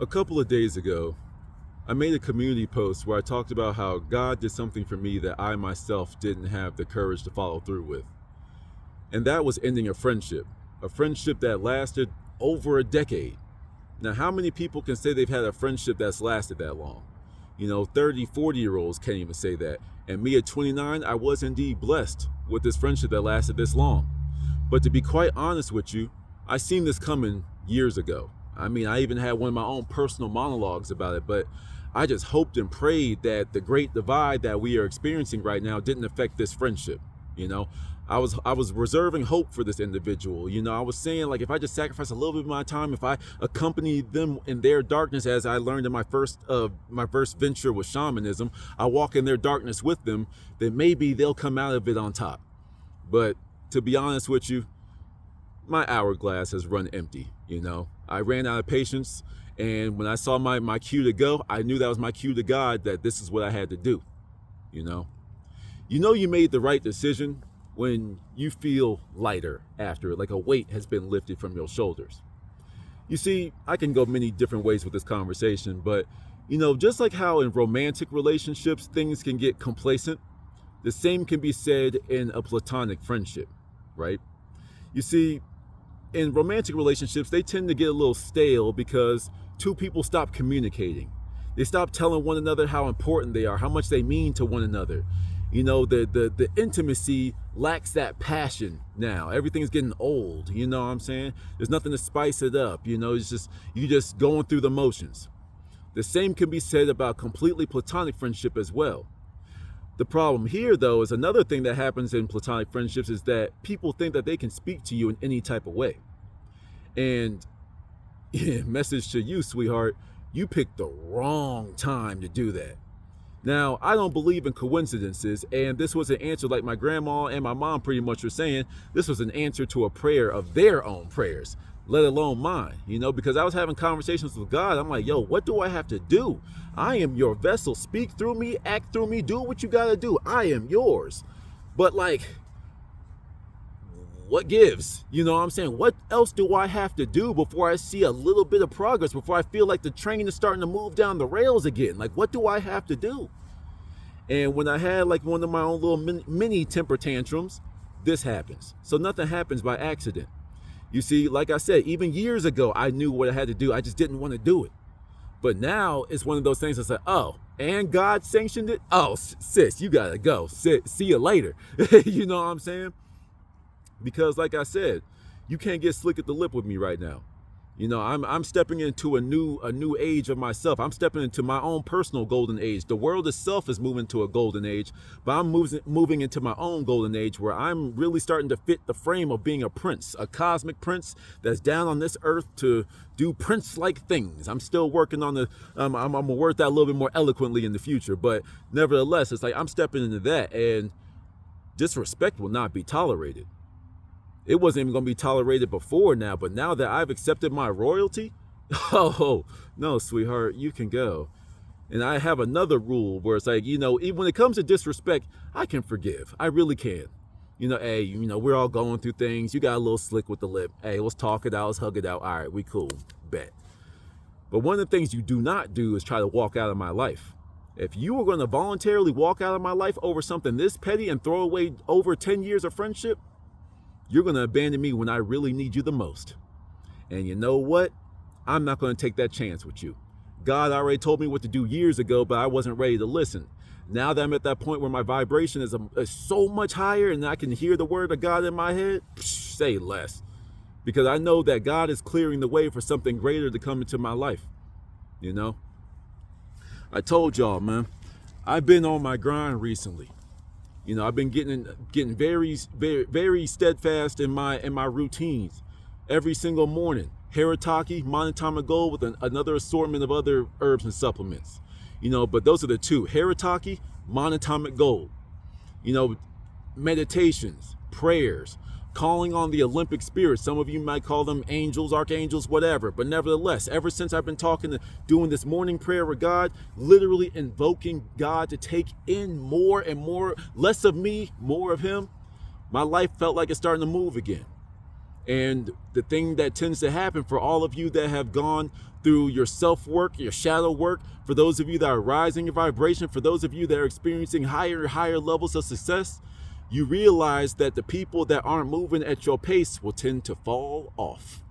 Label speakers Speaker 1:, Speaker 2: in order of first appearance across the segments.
Speaker 1: A couple of days ago, I made a community post where I talked about how God did something for me that I myself didn't have the courage to follow through with. And that was ending a friendship that lasted over a decade. Now, how many people can say they've had a friendship that's lasted that long? 30, 40-year-olds can't even say that. And me at 29, I was indeed blessed with this friendship that lasted this long. But to be quite honest with you, I seen this coming years ago. I mean, I even had one of my own personal monologues about it, but I just hoped and prayed that the great divide that we are experiencing right now didn't affect this friendship. You know, I was reserving hope for this individual. I was saying, like, if I just sacrifice a little bit of my time, if I accompany them in their darkness, as I learned in my first venture with shamanism, I walk in their darkness with them, then maybe they'll come out of it on top. But to be honest with you, my hourglass has run empty. I ran out of patience, and when I saw my cue to go, I knew that was my cue to God, that this is what I had to do. You made the right decision when you feel lighter after, like a weight has been lifted from your shoulders. You see, I can go many different ways with this conversation, but just like how in romantic relationships things can get complacent, the same can be said in a platonic friendship, right? You see, in romantic relationships, they tend to get a little stale because two people stop communicating. They stop telling one another how important they are, how much they mean to one another. The intimacy lacks that passion now. Everything's getting old, you know what I'm saying? There's nothing to spice it up, it's just, you're just going through the motions. The same can be said about completely platonic friendship as well. The problem here, though, is another thing that happens in platonic friendships is that people think that they can speak to you in any type of way. And message to you, sweetheart, you picked the wrong time to do that. Now, I don't believe in coincidences, and this was an answer, like my grandma and my mom pretty much were saying, this was an answer to a prayer of their own prayers, let alone mine, because I was having conversations with God. I'm like, yo, what do I have to do? I am your vessel. Speak through me, act through me, do what you gotta do. I am yours. But like, what gives? You know what I'm saying? What else do I have to do before I see a little bit of progress, before I feel like the train is starting to move down the rails again? Like, what do I have to do? And when I had like one of my own little mini temper tantrums, this happens. So nothing happens by accident. You see, like I said, even years ago, I knew what I had to do. I just didn't want to do it. But now it's one of those things that's like, oh, and God sanctioned it? Oh, sis, you got to go. See you later. You know what I'm saying? Because like I said, you can't get slick at the lip with me right now. I'm stepping into a new age of myself. I'm stepping into my own personal golden age. The world itself is moving to a golden age, but I'm moving into my own golden age where I'm really starting to fit the frame of being a prince, a cosmic prince that's down on this earth to do prince-like things. I'm still working on I'm gonna word that a little bit more eloquently in the future, but nevertheless, it's like I'm stepping into that, and disrespect will not be tolerated. It wasn't even going to be tolerated before now, but now that I've accepted my royalty, oh, no, sweetheart, you can go. And I have another rule where it's like, even when it comes to disrespect, I can forgive. I really can. Hey, we're all going through things. You got a little slick with the lip. Hey, let's talk it out. Let's hug it out. All right, we cool. Bet. But one of the things you do not do is try to walk out of my life. If you were going to voluntarily walk out of my life over something this petty and throw away over 10 years of friendship, you're going to abandon me when I really need you the most. And you know what? I'm not going to take that chance with you. God already told me what to do years ago, but I wasn't ready to listen. Now that I'm at that point where my vibration is so much higher and I can hear the word of God in my head, say less. Because I know that God is clearing the way for something greater to come into my life. I told y'all, man, I've been on my grind recently. I've been getting very, very, very steadfast in my routines every single morning. Haritaki, monatomic gold with another assortment of other herbs and supplements. But those are the two: Haritaki, monatomic gold. Meditations, prayers, calling on the Olympic spirits. Some of you might call them angels, archangels, whatever. But nevertheless, ever since I've been doing this morning prayer with God, literally invoking God to take in more and more, less of me, more of him, my life felt like it's starting to move again. And the thing that tends to happen for all of you that have gone through your self-work, your shadow work, for those of you that are rising your vibration, for those of you that are experiencing higher and higher levels of success, you realize that the people that aren't moving at your pace will tend to fall off.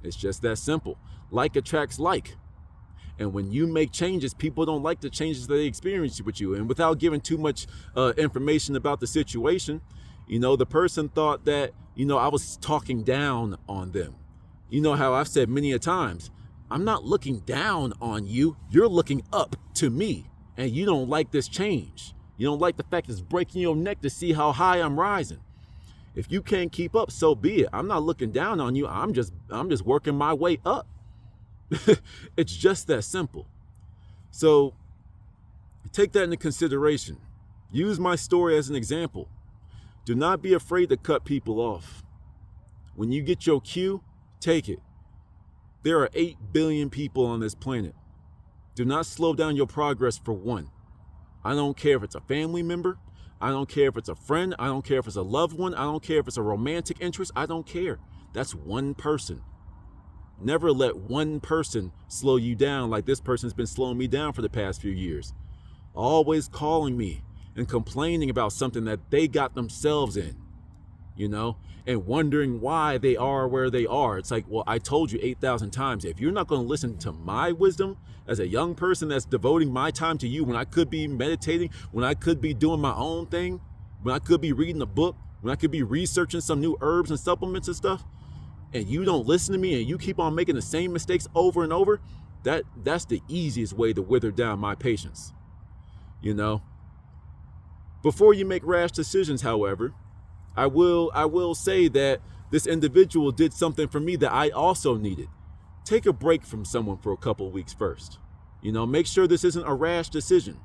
Speaker 1: It's just that simple. Like attracts like. And when you make changes, people don't like the changes that they experience with you. And without giving too much information about the situation, the person thought that, I was talking down on them. You know how I've said many a times, I'm not looking down on you. You're looking up to me. And you don't like this change. You don't like the fact it's breaking your neck to see how high I'm rising. If you can't keep up, so be it. I'm not looking down on you. I'm just working my way up. It's just that simple. So take that into consideration. Use my story as an example. Do not be afraid to cut people off. When you get your cue, take it. There are 8 billion people on this planet. Do not slow down your progress for one. I don't care if it's a family member. I don't care if it's a friend. I don't care if it's a loved one. I don't care if it's a romantic interest. I don't care. That's one person. Never let one person slow you down like this person's been slowing me down for the past few years. Always calling me and complaining about something that they got themselves in, and wondering why they are where they are. It's like, well, I told you 8,000 times, if you're not going to listen to my wisdom as a young person that's devoting my time to you when I could be meditating, when I could be doing my own thing, when I could be reading a book, when I could be researching some new herbs and supplements and stuff, and you don't listen to me and you keep on making the same mistakes over and over, that's the easiest way to wither down my patience. Before you make rash decisions, however, I will say that this individual did something for me that I also needed. Take a break from someone for a couple of weeks first. Make sure this isn't a rash decision.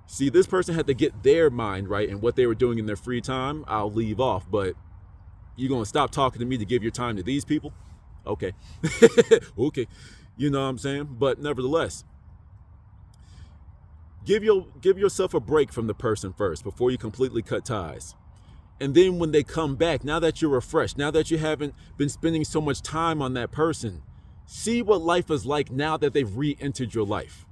Speaker 1: See, this person had to get their mind right and what they were doing in their free time. I'll leave off, but you gonna stop talking to me to give your time to these people? Okay. Okay. You know what I'm saying? But nevertheless, give yourself a break from the person first before you completely cut ties. And then when they come back, now that you're refreshed, now that you haven't been spending so much time on that person, see what life is like now that they've re-entered your life.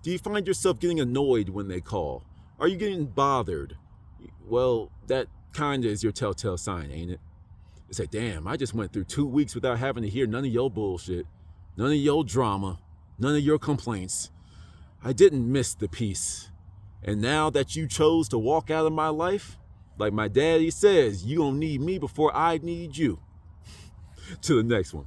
Speaker 1: Do you find yourself getting annoyed when they call? Are you getting bothered? Well, that kind of is your telltale sign, ain't it? It's like, damn, I just went through 2 weeks without having to hear none of your bullshit, none of your drama, none of your complaints. I didn't miss the peace. And now that you chose to walk out of my life, like my daddy says, you gonna need me before I need you. To the next one.